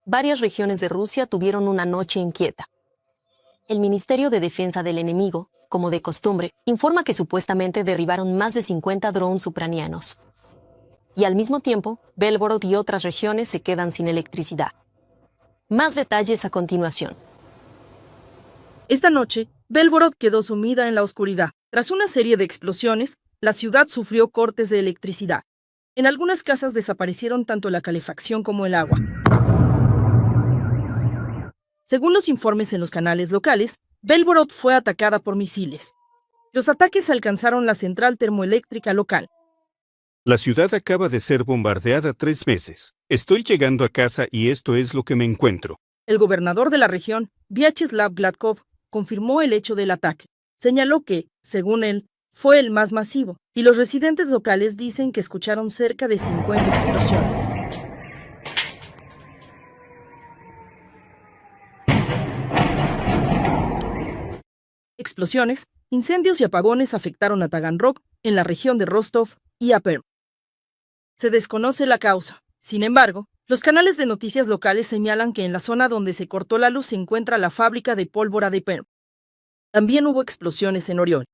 varias regiones de Rusia tuvieron una noche inquieta. El Ministerio de Defensa del enemigo, como de costumbre, informa que supuestamente derribaron más de 50 drones ucranianos. Y al mismo tiempo, Belgorod y otras regiones se quedan sin electricidad. Más detalles a continuación. Esta noche, Belgorod quedó sumida en la oscuridad. Tras una serie de explosiones, la ciudad sufrió cortes de electricidad. En algunas casas desaparecieron tanto la calefacción como el agua. Según los informes en los canales locales, Belgorod fue atacada por misiles. Los ataques alcanzaron la central termoeléctrica local. La ciudad acaba de ser bombardeada 3 veces. Estoy llegando a casa y esto es lo que me encuentro. El gobernador de la región, Vyacheslav Gladkov, confirmó el hecho del ataque. Señaló que, según él, fue el más masivo, y los residentes locales dicen que escucharon cerca de 50 explosiones. Explosiones, incendios y apagones afectaron a Taganrog, en la región de Rostov, y a Perm. Se desconoce la causa. Sin embargo, los canales de noticias locales señalan que en la zona donde se cortó la luz se encuentra la fábrica de pólvora de Perm. También hubo explosiones en Orión.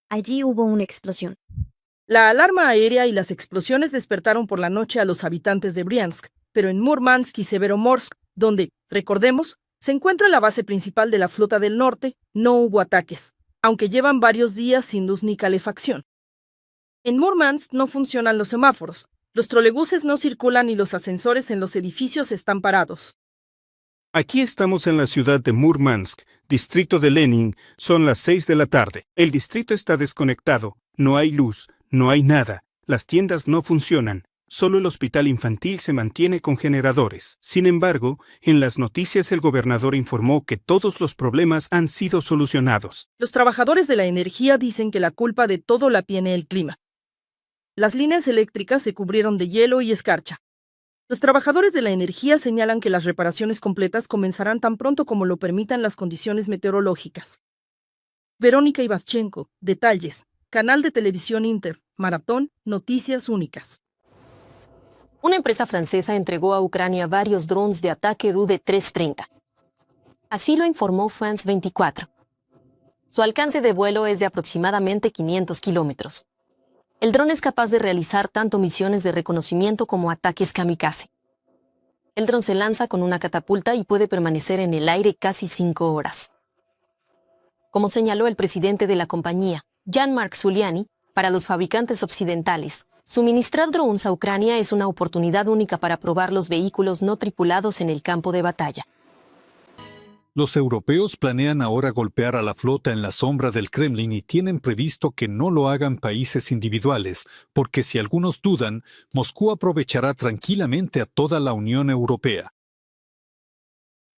Allí hubo una explosión. La alarma aérea y las explosiones despertaron por la noche a los habitantes de Briansk, pero en Murmansk y Severomorsk, donde, recordemos, se encuentra la base principal de la Flota del Norte, no hubo ataques, aunque llevan varios días sin luz ni calefacción. En Murmansk no funcionan los semáforos, los trolebuses no circulan y los ascensores en los edificios están parados. Aquí estamos en la ciudad de Murmansk, distrito de Lenin, son las 6 de la tarde. El distrito está desconectado, no hay luz, no hay nada, las tiendas no funcionan, solo el hospital infantil se mantiene con generadores. Sin embargo, en las noticias el gobernador informó que todos los problemas han sido solucionados. Los trabajadores de la energía dicen que la culpa de todo la tiene el clima. Las líneas eléctricas se cubrieron de hielo y escarcha. Los trabajadores de la energía señalan que las reparaciones completas comenzarán tan pronto como lo permitan las condiciones meteorológicas. Verónica Ivashchenko, detalles, Canal de Televisión Inter, Maratón, Noticias Únicas. Una empresa francesa entregó a Ucrania varios drones de ataque RU-330. Así lo informó France 24. Su alcance de vuelo es de aproximadamente 500 kilómetros. El dron es capaz de realizar tanto misiones de reconocimiento como ataques kamikaze. El dron se lanza con una catapulta y puede permanecer en el aire casi 5 horas. Como señaló el presidente de la compañía, Jean-Marc Zuliani, para los fabricantes occidentales, suministrar drones a Ucrania es una oportunidad única para probar los vehículos no tripulados en el campo de batalla. Los europeos planean ahora golpear a la flota en la sombra del Kremlin y tienen previsto que no lo hagan países individuales, porque si algunos dudan, Moscú aprovechará tranquilamente a toda la Unión Europea.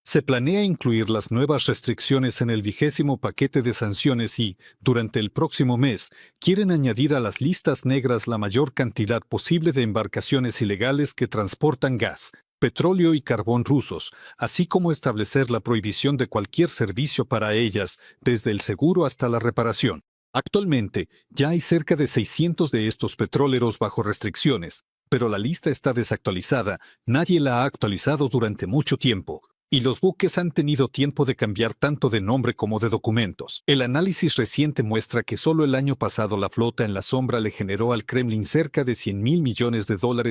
Se planea incluir las nuevas restricciones en el 20º paquete de sanciones y, durante el próximo mes, quieren añadir a las listas negras la mayor cantidad posible de embarcaciones ilegales que transportan gas, petróleo y carbón rusos, así como establecer la prohibición de cualquier servicio para ellas, desde el seguro hasta la reparación. Actualmente, ya hay cerca de 600 de estos petróleros bajo restricciones, pero la lista está desactualizada, nadie la ha actualizado durante mucho tiempo. Y los buques han tenido tiempo de cambiar tanto de nombre como de documentos. El análisis reciente muestra que solo el año pasado la flota en la sombra le generó al Kremlin cerca de $100.000 millones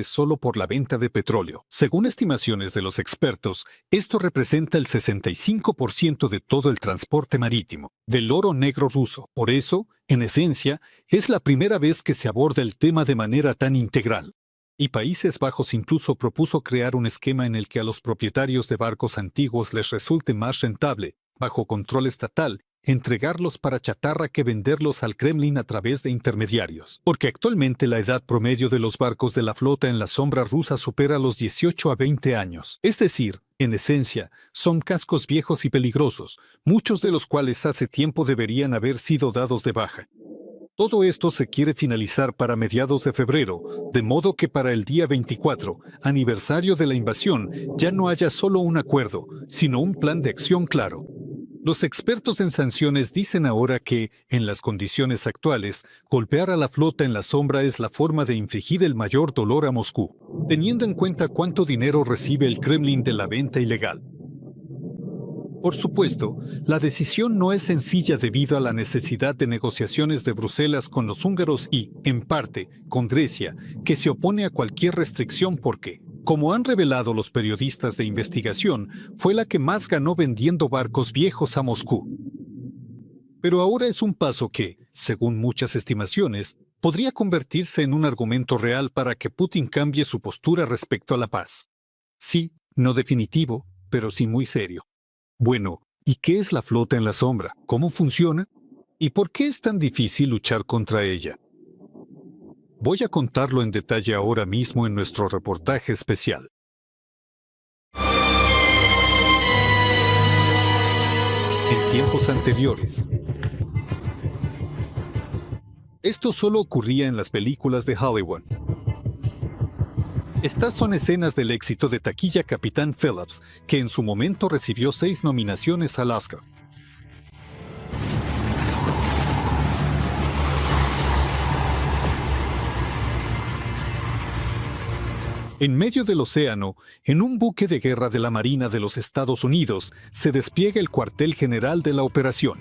solo por la venta de petróleo. Según estimaciones de los expertos, esto representa el 65% de todo el transporte marítimo, del oro negro ruso. Por eso, en esencia, es la primera vez que se aborda el tema de manera tan integral. Y Países Bajos incluso propuso crear un esquema en el que a los propietarios de barcos antiguos les resulte más rentable, bajo control estatal, entregarlos para chatarra que venderlos al Kremlin a través de intermediarios. Porque actualmente la edad promedio de los barcos de la flota en la sombra rusa supera los 18 a 20 años. Es decir, en esencia, son cascos viejos y peligrosos, muchos de los cuales hace tiempo deberían haber sido dados de baja. Todo esto se quiere finalizar para mediados de febrero, de modo que para el día 24, aniversario de la invasión, ya no haya solo un acuerdo, sino un plan de acción claro. Los expertos en sanciones dicen ahora que, en las condiciones actuales, golpear a la flota en la sombra es la forma de infligir el mayor dolor a Moscú, teniendo en cuenta cuánto dinero recibe el Kremlin de la venta ilegal. Por supuesto, la decisión no es sencilla debido a la necesidad de negociaciones de Bruselas con los húngaros y, en parte, con Grecia, que se opone a cualquier restricción porque, como han revelado los periodistas de investigación, fue la que más ganó vendiendo barcos viejos a Moscú. Pero ahora es un paso que, según muchas estimaciones, podría convertirse en un argumento real para que Putin cambie su postura respecto a la paz. Sí, no definitivo, pero sí muy serio. Bueno, ¿y qué es la flota en la sombra? ¿Cómo funciona? ¿Y por qué es tan difícil luchar contra ella? Voy a contarlo en detalle ahora mismo en nuestro reportaje especial. En tiempos anteriores. Esto solo ocurría en las películas de Hollywood. Estas son escenas del éxito de taquilla Capitán Phillips, que en su momento recibió 6 nominaciones al Oscar. En medio del océano, en un buque de guerra de la Marina de los Estados Unidos, se despliega el cuartel general de la operación.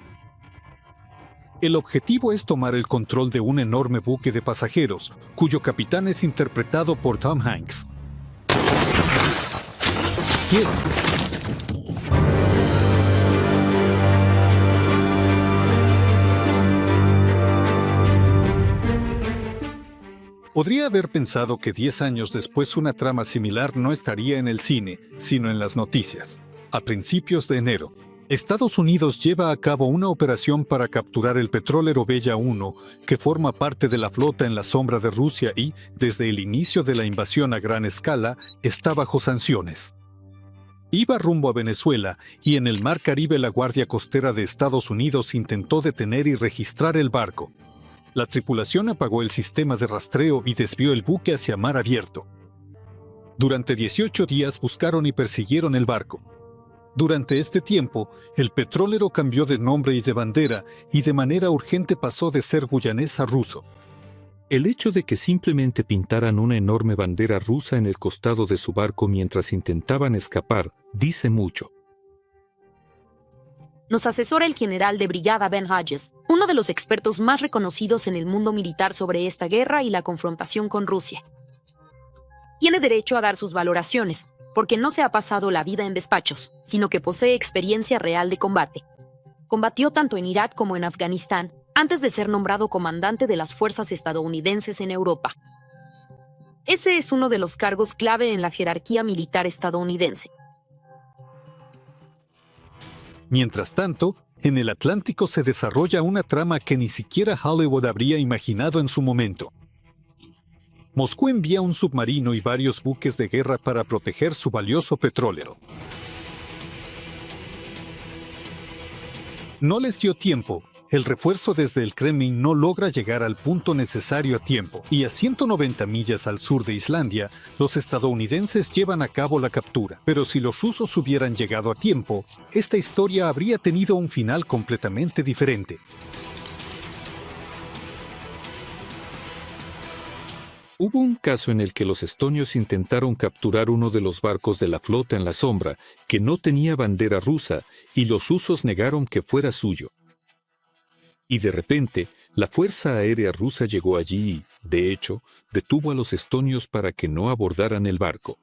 El objetivo es tomar el control de un enorme buque de pasajeros, cuyo capitán es interpretado por Tom Hanks. ¿Quién? Podría haber pensado que 10 años después una trama similar no estaría en el cine, sino en las noticias. A principios de enero, Estados Unidos lleva a cabo una operación para capturar el petrolero Bella 1, que forma parte de la flota en la sombra de Rusia y, desde el inicio de la invasión a gran escala, está bajo sanciones. Iba rumbo a Venezuela y en el Mar Caribe la Guardia Costera de Estados Unidos intentó detener y registrar el barco. La tripulación apagó el sistema de rastreo y desvió el buque hacia mar abierto. Durante 18 días buscaron y persiguieron el barco. Durante este tiempo, el petrolero cambió de nombre y de bandera y de manera urgente pasó de ser guyanés a ruso. El hecho de que simplemente pintaran una enorme bandera rusa en el costado de su barco mientras intentaban escapar dice mucho. Nos asesora el general de brigada Ben Hodges, uno de los expertos más reconocidos en el mundo militar sobre esta guerra y la confrontación con Rusia. Tiene derecho a dar sus valoraciones, porque no se ha pasado la vida en despachos, sino que posee experiencia real de combate. Combatió tanto en Irak como en Afganistán, antes de ser nombrado comandante de las fuerzas estadounidenses en Europa. Ese es uno de los cargos clave en la jerarquía militar estadounidense. Mientras tanto, en el Atlántico se desarrolla una trama que ni siquiera Hollywood habría imaginado en su momento. Moscú envía un submarino y varios buques de guerra para proteger su valioso petróleo. No les dio tiempo. El refuerzo desde el Kremlin no logra llegar al punto necesario a tiempo, y a 190 millas al sur de Islandia, los estadounidenses llevan a cabo la captura. Pero si los rusos hubieran llegado a tiempo, esta historia habría tenido un final completamente diferente. Hubo un caso en el que los estonios intentaron capturar uno de los barcos de la flota en la sombra, que no tenía bandera rusa, y los rusos negaron que fuera suyo. Y de repente, la Fuerza Aérea Rusa llegó allí y, de hecho, detuvo a los estonios para que no abordaran el barco.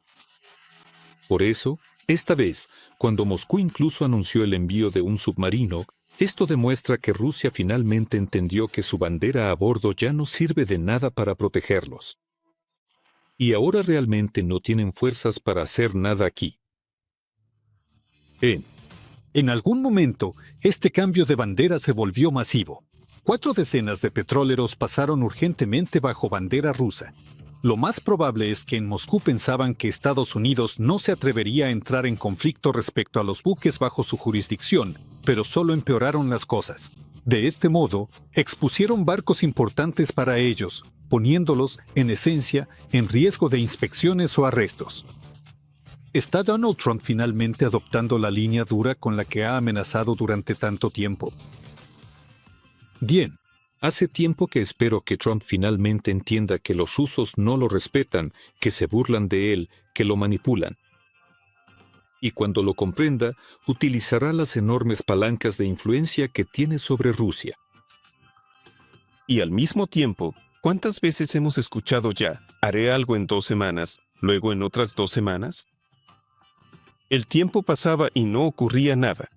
Por eso, esta vez, cuando Moscú incluso anunció el envío de un submarino, esto demuestra que Rusia finalmente entendió que su bandera a bordo ya no sirve de nada para protegerlos. Y ahora realmente no tienen fuerzas para hacer nada aquí. En algún momento, este cambio de bandera se volvió masivo. 4 decenas de petroleros pasaron urgentemente bajo bandera rusa. Lo más probable es que en Moscú pensaban que Estados Unidos no se atrevería a entrar en conflicto respecto a los buques bajo su jurisdicción, pero solo empeoraron las cosas. De este modo, expusieron barcos importantes para ellos, poniéndolos, en esencia, en riesgo de inspecciones o arrestos. ¿Está Donald Trump finalmente adoptando la línea dura con la que ha amenazado durante tanto tiempo? Bien. Hace tiempo que espero que Trump finalmente entienda que los rusos no lo respetan, que se burlan de él, que lo manipulan. Y cuando lo comprenda, utilizará las enormes palancas de influencia que tiene sobre Rusia. Y al mismo tiempo, ¿cuántas veces hemos escuchado ya, haré algo en 2 semanas, luego en otras 2 semanas? El tiempo pasaba y no ocurría nada.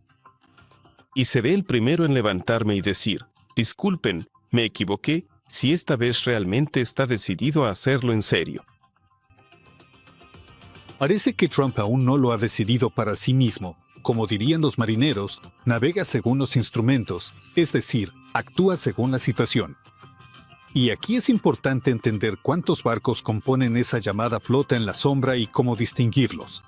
Y seré el primero en levantarme y decir, disculpen, me equivoqué, si esta vez realmente está decidido a hacerlo en serio. Parece que Trump aún no lo ha decidido para sí mismo. Como dirían los marineros, navega según los instrumentos, es decir, actúa según la situación. Y aquí es importante entender cuántos barcos componen esa llamada flota en la sombra y cómo distinguirlos.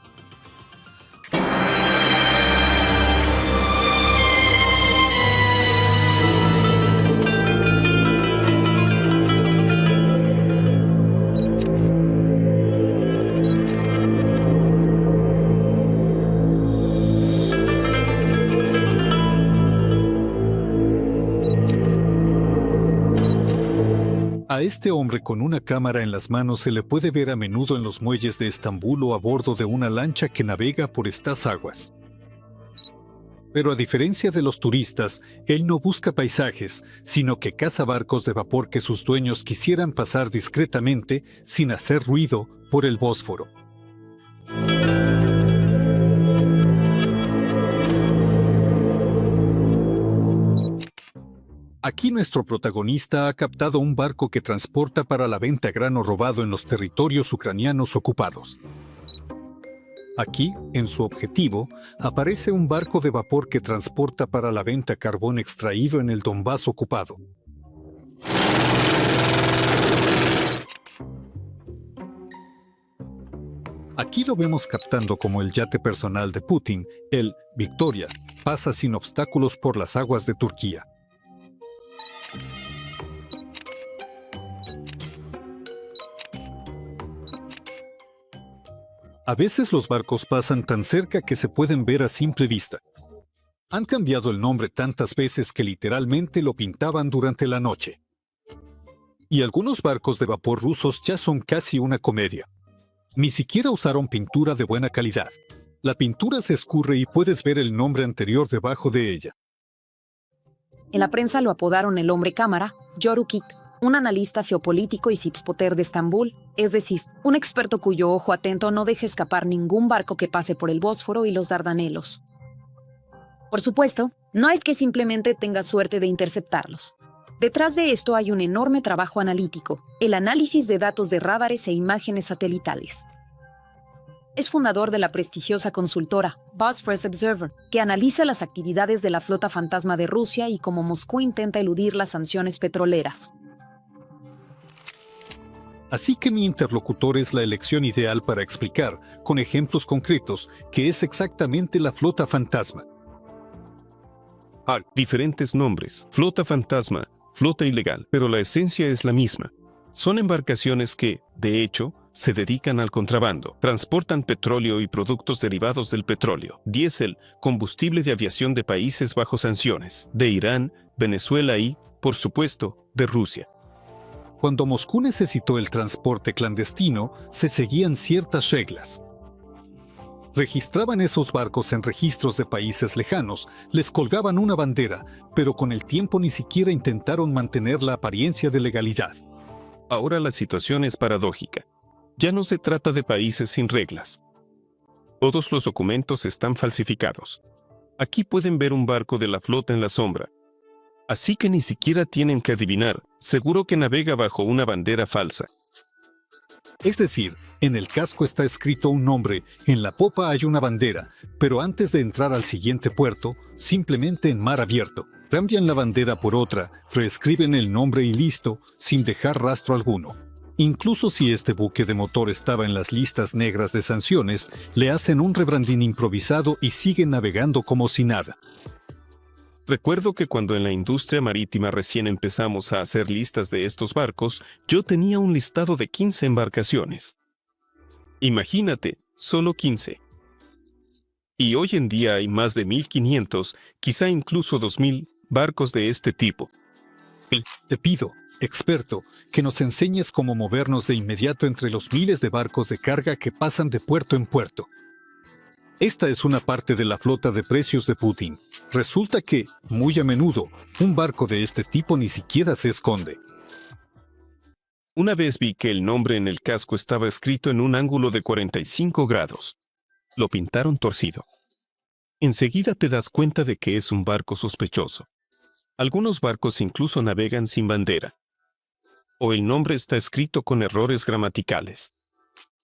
A este hombre con una cámara en las manos se le puede ver a menudo en los muelles de Estambul o a bordo de una lancha que navega por estas aguas. Pero a diferencia de los turistas, él no busca paisajes, sino que caza barcos de vapor que sus dueños quisieran pasar discretamente, sin hacer ruido, por el Bósforo. Aquí nuestro protagonista ha captado un barco que transporta para la venta grano robado en los territorios ucranianos ocupados. Aquí, en su objetivo, aparece un barco de vapor que transporta para la venta carbón extraído en el Donbass ocupado. Aquí lo vemos captando como el yate personal de Putin, el Victoria, pasa sin obstáculos por las aguas de Turquía. A veces los barcos pasan tan cerca que se pueden ver a simple vista. Han cambiado el nombre tantas veces que literalmente lo pintaban durante la noche. Y algunos barcos de vapor rusos ya son casi una comedia. Ni siquiera usaron pintura de buena calidad. La pintura se escurre y puedes ver el nombre anterior debajo de ella. En la prensa lo apodaron el hombre cámara, Yorukik, un analista geopolítico y cipspoter de Estambul, es decir, un experto cuyo ojo atento no deja escapar ningún barco que pase por el Bósforo y los Dardanelos. Por supuesto, no es que simplemente tenga suerte de interceptarlos. Detrás de esto hay un enorme trabajo analítico, el análisis de datos de radares e imágenes satelitales. Es fundador de la prestigiosa consultora Bosphorus Observer, que analiza las actividades de la flota fantasma de Rusia y cómo Moscú intenta eludir las sanciones petroleras. Así que mi interlocutor es la elección ideal para explicar, con ejemplos concretos, qué es exactamente la flota fantasma. Diferentes nombres, flota fantasma, flota ilegal, pero la esencia es la misma. Son embarcaciones que, de hecho, se dedican al contrabando, transportan petróleo y productos derivados del petróleo, diésel, combustible de aviación de países bajo sanciones, de Irán, Venezuela y, por supuesto, de Rusia. Cuando Moscú necesitó el transporte clandestino, se seguían ciertas reglas. Registraban esos barcos en registros de países lejanos, les colgaban una bandera, pero con el tiempo ni siquiera intentaron mantener la apariencia de legalidad. Ahora la situación es paradójica. Ya no se trata de países sin reglas. Todos los documentos están falsificados. Aquí pueden ver un barco de la flota en la sombra. Así que ni siquiera tienen que adivinar, seguro que navega bajo una bandera falsa. Es decir, en el casco está escrito un nombre, en la popa hay una bandera, pero antes de entrar al siguiente puerto, simplemente en mar abierto, cambian la bandera por otra, reescriben el nombre y listo, sin dejar rastro alguno. Incluso si este buque de motor estaba en las listas negras de sanciones, le hacen un rebranding improvisado y siguen navegando como si nada. Recuerdo que cuando en la industria marítima recién empezamos a hacer listas de estos barcos, yo tenía un listado de 15 embarcaciones. Imagínate, solo 15. Y hoy en día hay más de 1.500, quizá incluso 2.000, barcos de este tipo. Te pido, experto, que nos enseñes cómo movernos de inmediato entre los miles de barcos de carga que pasan de puerto en puerto. Esta es una parte de la flota de precios de Putin. Resulta que, muy a menudo, un barco de este tipo ni siquiera se esconde. Una vez vi que el nombre en el casco estaba escrito en un ángulo de 45 grados. Lo pintaron torcido. Enseguida te das cuenta de que es un barco sospechoso. Algunos barcos incluso navegan sin bandera. O el nombre está escrito con errores gramaticales.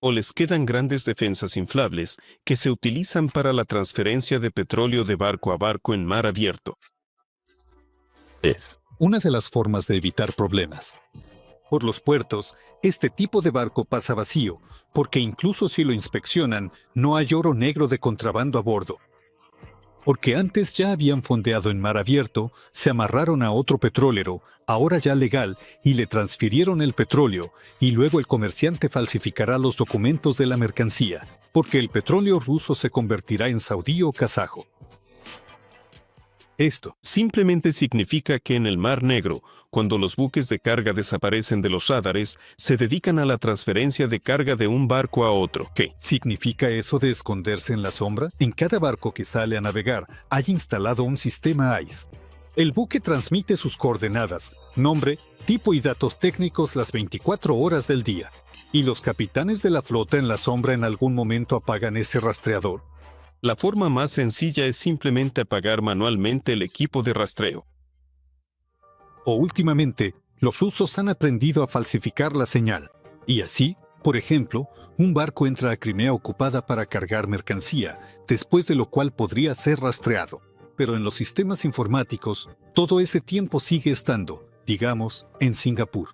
O les quedan grandes defensas inflables que se utilizan para la transferencia de petróleo de barco a barco en mar abierto. Es una de las formas de evitar problemas. Por los puertos, este tipo de barco pasa vacío, porque incluso si lo inspeccionan, no hay oro negro de contrabando a bordo. Porque antes ya habían fondeado en mar abierto, se amarraron a otro petrolero, ahora ya legal, y le transfirieron el petróleo, y luego el comerciante falsificará los documentos de la mercancía, porque el petróleo ruso se convertirá en saudí o kazajo. Esto Simplemente significa que en el Mar Negro, cuando los buques de carga desaparecen de los radares, se dedican a la transferencia de carga de un barco a otro. ¿Qué? ¿significa eso de esconderse en la sombra? En cada barco que sale a navegar hay instalado un sistema ICE. El buque transmite sus coordenadas, nombre, tipo y datos técnicos las 24 horas del día. ¿Y los capitanes de la flota en la sombra en algún momento apagan ese rastreador? La forma más sencilla es simplemente apagar manualmente el equipo de rastreo. O últimamente, los rusos han aprendido a falsificar la señal. Y así, por ejemplo, un barco entra a Crimea ocupada para cargar mercancía, después de lo cual podría ser rastreado. Pero en los sistemas informáticos, todo ese tiempo sigue estando, digamos, en Singapur.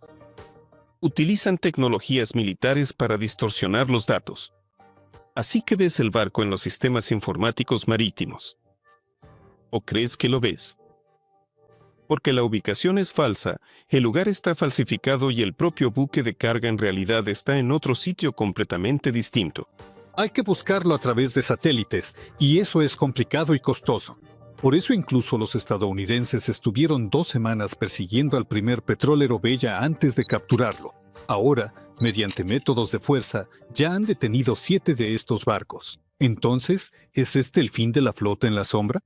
Utilizan tecnologías militares para distorsionar los datos. Así que ves el barco en los sistemas informáticos marítimos. ¿O crees que lo ves? Porque la ubicación es falsa, el lugar está falsificado y el propio buque de carga en realidad está en otro sitio completamente distinto. Hay que buscarlo a través de satélites, y eso es complicado y costoso. Por eso incluso los estadounidenses estuvieron 2 semanas persiguiendo al primer petrolero Bella antes de capturarlo. Ahora, mediante métodos de fuerza, ya han detenido 7 de estos barcos. Entonces, ¿es este el fin de la flota en la sombra?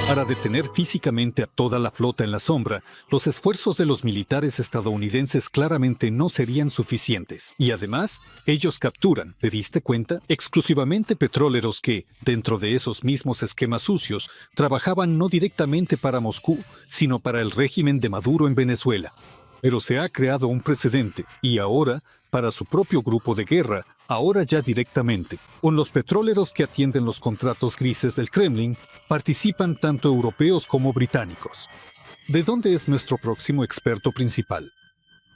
Para detener físicamente a toda la flota en la sombra, los esfuerzos de los militares estadounidenses claramente no serían suficientes. Y además, ellos capturan, ¿te diste cuenta?, exclusivamente petroleros que, dentro de esos mismos esquemas sucios, trabajaban no directamente para Moscú, sino para el régimen de Maduro en Venezuela. Pero se ha creado un precedente, y ahora, para su propio grupo de guerra, ahora ya directamente, con los petroleros que atienden los contratos grises del Kremlin, participan tanto europeos como británicos. ¿De dónde es nuestro próximo experto principal?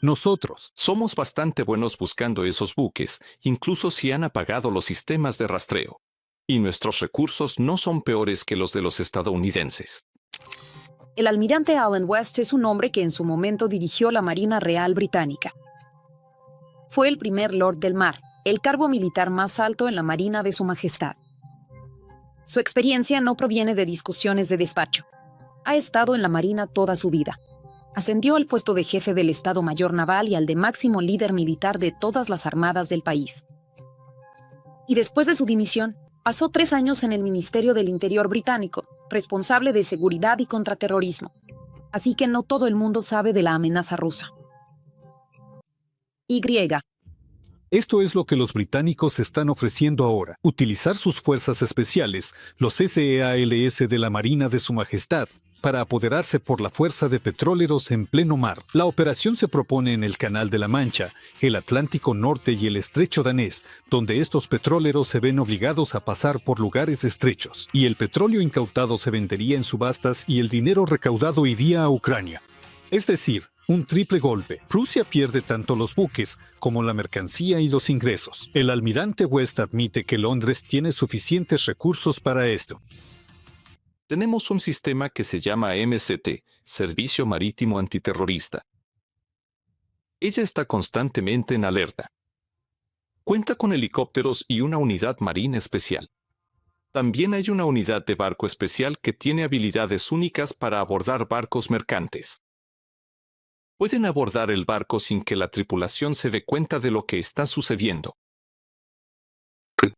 Nosotros. Somos bastante buenos buscando esos buques, incluso si han apagado los sistemas de rastreo. Y nuestros recursos no son peores que los de los estadounidenses. El almirante Allen West es un hombre que en su momento dirigió la Marina Real Británica. Fue el primer Lord del Mar, el cargo militar más alto en la Marina de Su Majestad. Su experiencia no proviene de discusiones de despacho. Ha estado en la Marina toda su vida. Ascendió al puesto de jefe del Estado Mayor Naval y al de máximo líder militar de todas las armadas del país. Y después de su dimisión, pasó 3 años en el Ministerio del Interior británico, responsable de seguridad y contraterrorismo. Así que no todo el mundo sabe de la amenaza rusa. Y. Esto es lo que los británicos están ofreciendo ahora, utilizar sus fuerzas especiales, los SEALS de la Marina de Su Majestad, para apoderarse por la fuerza de petroleros en pleno mar. La operación se propone en el Canal de la Mancha, el Atlántico Norte y el Estrecho Danés, donde estos petroleros se ven obligados a pasar por lugares estrechos, y el petróleo incautado se vendería en subastas y el dinero recaudado iría a Ucrania. Es decir, un triple golpe. Rusia pierde tanto los buques como la mercancía y los ingresos. El almirante West admite que Londres tiene suficientes recursos para esto. Tenemos un sistema que se llama MCT, Servicio Marítimo Antiterrorista. Ella está constantemente en alerta. Cuenta con helicópteros y una unidad marina especial. También hay una unidad de barco especial que tiene habilidades únicas para abordar barcos mercantes. Pueden abordar el barco sin que la tripulación se dé cuenta de lo que está sucediendo.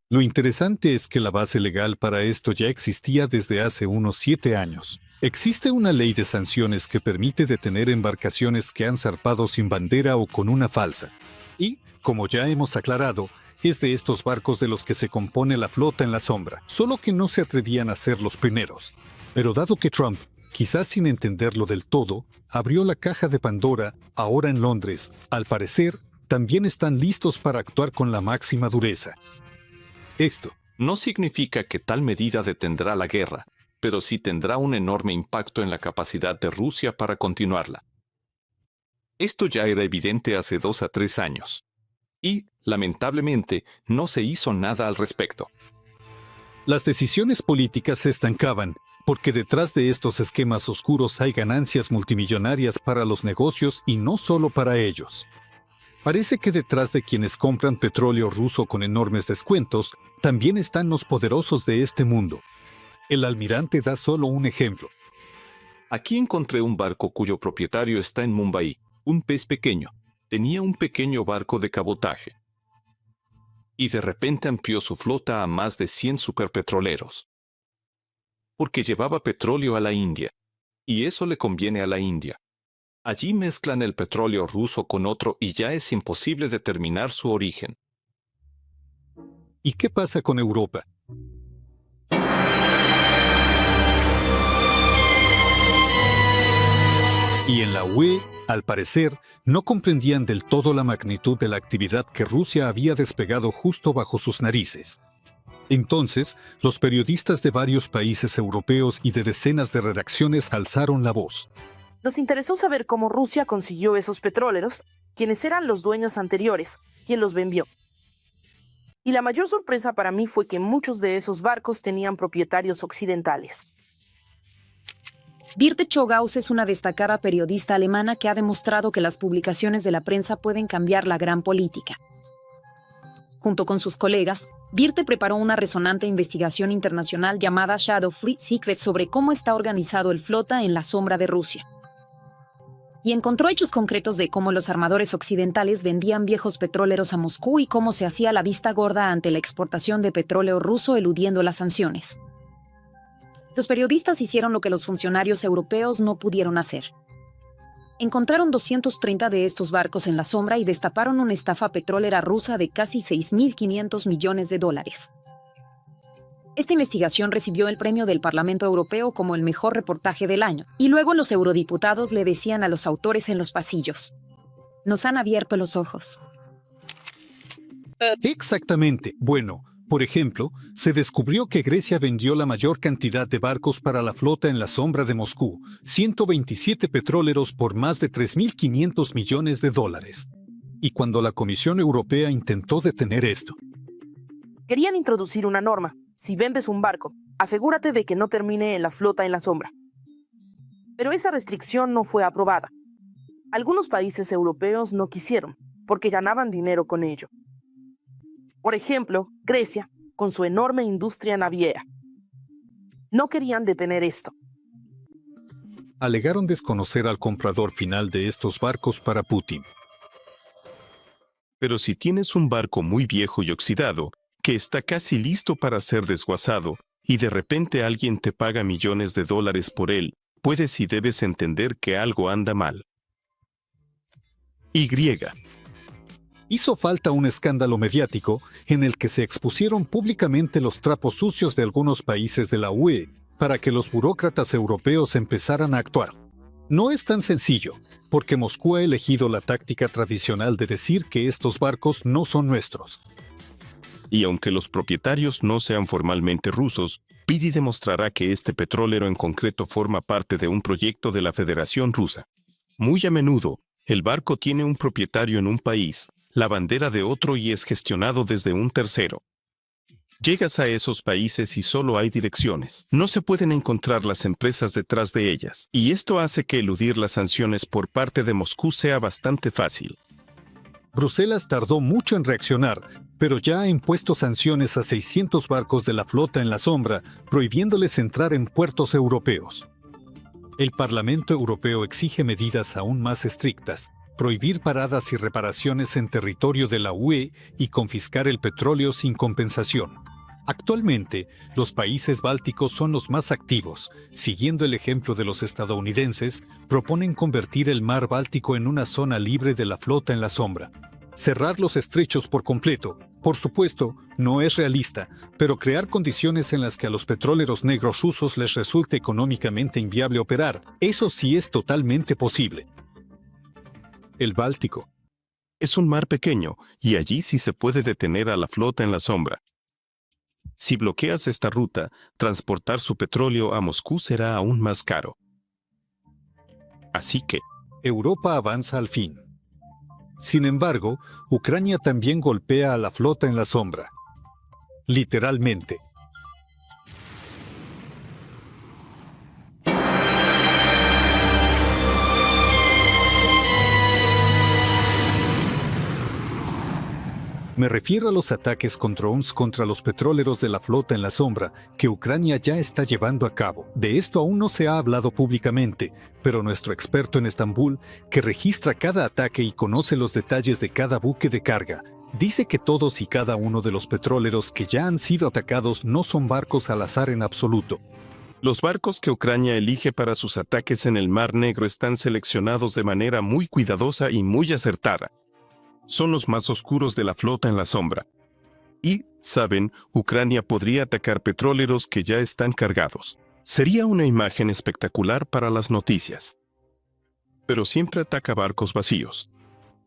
Lo interesante es que la base legal para esto ya existía desde hace unos 7 años. Existe una ley de sanciones que permite detener embarcaciones que han zarpado sin bandera o con una falsa. Y, como ya hemos aclarado, es de estos barcos de los que se compone la flota en la sombra, solo que no se atrevían a ser los primeros. Pero dado que Trump, quizás sin entenderlo del todo, abrió la caja de Pandora, ahora en Londres, al parecer, también están listos para actuar con la máxima dureza. Esto No significa que tal medida detendrá la guerra, pero sí tendrá un enorme impacto en la capacidad de Rusia para continuarla. Esto ya era evidente hace 2 a 3 años. Y, lamentablemente, no se hizo nada al respecto. Las decisiones políticas se estancaban, porque detrás de estos esquemas oscuros hay ganancias multimillonarias para los negocios y no solo para ellos. Parece que detrás de quienes compran petróleo ruso con enormes descuentos, también están los poderosos de este mundo. El almirante da solo un ejemplo. Aquí encontré un barco cuyo propietario está en Mumbai, un pez pequeño. Tenía un pequeño barco de cabotaje. Y de repente amplió su flota a más de 100 superpetroleros. Porque llevaba petróleo a la India. Y eso le conviene a la India. Allí mezclan el petróleo ruso con otro y ya es imposible determinar su origen. ¿Y qué pasa con Europa? Y en la UE, al parecer, no comprendían del todo la magnitud de la actividad que Rusia había despegado justo bajo sus narices. Entonces, los periodistas de varios países europeos y de decenas de redacciones alzaron la voz. Nos interesó saber cómo Rusia consiguió esos petroleros, quienes eran los dueños anteriores, quién los vendió. Y la mayor sorpresa para mí fue que muchos de esos barcos tenían propietarios occidentales. Birte Chogaus es una destacada periodista alemana que ha demostrado que las publicaciones de la prensa pueden cambiar la gran política. Junto con sus colegas, Birte preparó una resonante investigación internacional llamada Shadow Fleet Secret sobre cómo está organizado el flota en la sombra de Rusia. Y encontró hechos concretos de cómo los armadores occidentales vendían viejos petroleros a Moscú y cómo se hacía la vista gorda ante la exportación de petróleo ruso eludiendo las sanciones. Los periodistas hicieron lo que los funcionarios europeos no pudieron hacer. Encontraron 230 de estos barcos en la sombra y destaparon una estafa petrolera rusa de casi $6.500 millones. Esta investigación recibió el premio del Parlamento Europeo como el mejor reportaje del año, y luego los eurodiputados le decían a los autores en los pasillos: «Nos han abierto los ojos». Exactamente. Bueno, por ejemplo, se descubrió que Grecia vendió la mayor cantidad de barcos para la flota en la sombra de Moscú, 127 petróleros por más de $3.500 millones. Y cuando la Comisión Europea intentó detener esto, Querían introducir una norma. Si vendes un barco, asegúrate de que no termine en la flota en la sombra. Pero esa restricción no fue aprobada. Algunos países europeos no quisieron, porque ganaban dinero con ello. Por ejemplo, Grecia, con su enorme industria naviera. No querían detener esto. alegaron desconocer al comprador final de estos barcos para Putin. Pero si tienes un barco muy viejo y oxidado, que está casi listo para ser desguazado, y de repente alguien te paga millones de dólares por él, puedes y debes entender que algo anda mal. Y. Hizo falta un escándalo mediático en el que se expusieron públicamente los trapos sucios de algunos países de la UE para que los burócratas europeos empezaran a actuar. No es tan sencillo, porque Moscú ha elegido la táctica tradicional de decir que estos barcos no son nuestros. Y aunque los propietarios no sean formalmente rusos, Pidi demostrará que este petrolero en concreto forma parte de un proyecto de la Federación Rusa. Muy a menudo, el barco tiene un propietario en un país, la bandera de otro y es gestionado desde un tercero. Llegas a esos países y solo hay direcciones. No se pueden encontrar las empresas detrás de ellas, y esto hace que eludir las sanciones por parte de Moscú sea bastante fácil. Bruselas tardó mucho en reaccionar, pero ya ha impuesto sanciones a 600 barcos de la flota en la sombra, prohibiéndoles entrar en puertos europeos. El Parlamento Europeo exige medidas aún más estrictas, prohibir paradas y reparaciones en territorio de la UE y confiscar el petróleo sin compensación. Actualmente, los países bálticos son los más activos. Siguiendo el ejemplo de los estadounidenses, proponen convertir el mar Báltico en una zona libre de la flota en la sombra. Cerrar los estrechos por completo, por supuesto, no es realista, pero crear condiciones en las que a los petroleros negros rusos les resulte económicamente inviable operar, eso sí es totalmente posible. El Báltico. Es un mar pequeño, y allí sí se puede detener a la flota en la sombra. Si bloqueas esta ruta, transportar su petróleo a Moscú será aún más caro. Así que, Europa avanza al fin. Sin embargo, Ucrania también golpea a la flota en la sombra. Literalmente. Me refiero a los ataques con drones contra los petroleros de la flota en la sombra que Ucrania ya está llevando a cabo. De esto aún no se ha hablado públicamente, pero nuestro experto en Estambul, que registra cada ataque y conoce los detalles de cada buque de carga, dice que todos y cada uno de los petroleros que ya han sido atacados no son barcos al azar en absoluto. los barcos que Ucrania elige para sus ataques en el Mar Negro están seleccionados de manera muy cuidadosa y muy acertada. Son los más oscuros de la flota en la sombra. Y, saben, Ucrania podría atacar petroleros que ya están cargados. Sería una imagen espectacular para las noticias. Pero siempre ataca barcos vacíos.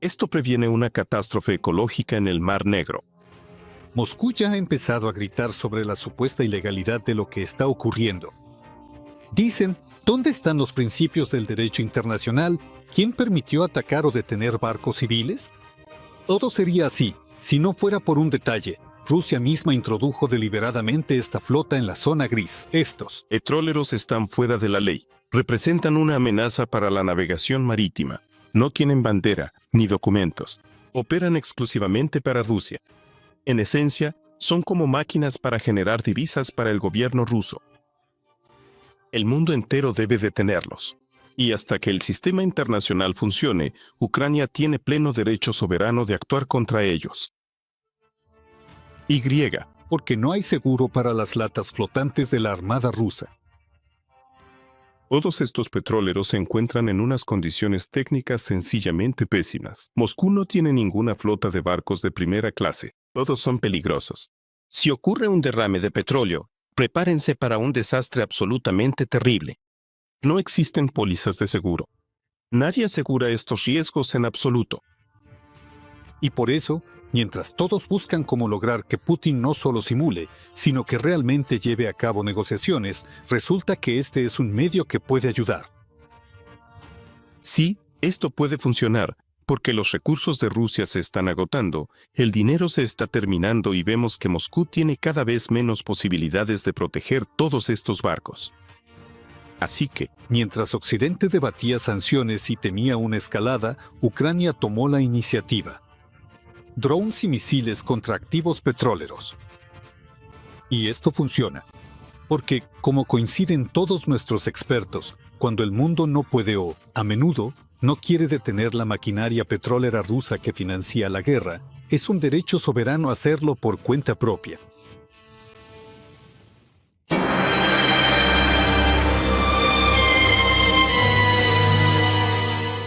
Esto previene una catástrofe ecológica en el Mar Negro. Moscú ya ha empezado a gritar sobre la supuesta ilegalidad de lo que está ocurriendo. Dicen, ¿dónde están los principios del derecho internacional? ¿Quién permitió atacar o detener barcos civiles? Todo sería así, si no fuera por un detalle. Rusia misma introdujo deliberadamente esta flota en la zona gris. Estos Petroleros están fuera de la ley. Representan una amenaza para la navegación marítima. No tienen bandera ni documentos. Operan exclusivamente para Rusia. En esencia, son como máquinas para generar divisas para el gobierno ruso. El mundo entero debe detenerlos. Y hasta que el sistema internacional funcione, Ucrania tiene pleno derecho soberano de actuar contra ellos. Y. porque no hay seguro para las latas flotantes de la Armada rusa. Todos estos petroleros se encuentran en unas condiciones técnicas sencillamente pésimas. Moscú no tiene ninguna flota de barcos de primera clase. Todos son peligrosos. Si ocurre un derrame de petróleo, prepárense para un desastre absolutamente terrible. No existen pólizas de seguro. Nadie asegura estos riesgos en absoluto. Y por eso, mientras todos buscan cómo lograr que Putin no solo simule, sino que realmente lleve a cabo negociaciones, resulta que este es un medio que puede ayudar. Sí, esto puede funcionar, porque los recursos de Rusia se están agotando, el dinero se está terminando y vemos que Moscú tiene cada vez menos posibilidades de proteger todos estos barcos. Así que, mientras Occidente debatía sanciones y temía una escalada, Ucrania tomó la iniciativa. Drones y misiles contra activos petroleros. Y esto funciona. Porque, como coinciden todos nuestros expertos, cuando el mundo no puede o, a menudo, no quiere detener la maquinaria petrolera rusa que financia la guerra, es un derecho soberano hacerlo por cuenta propia.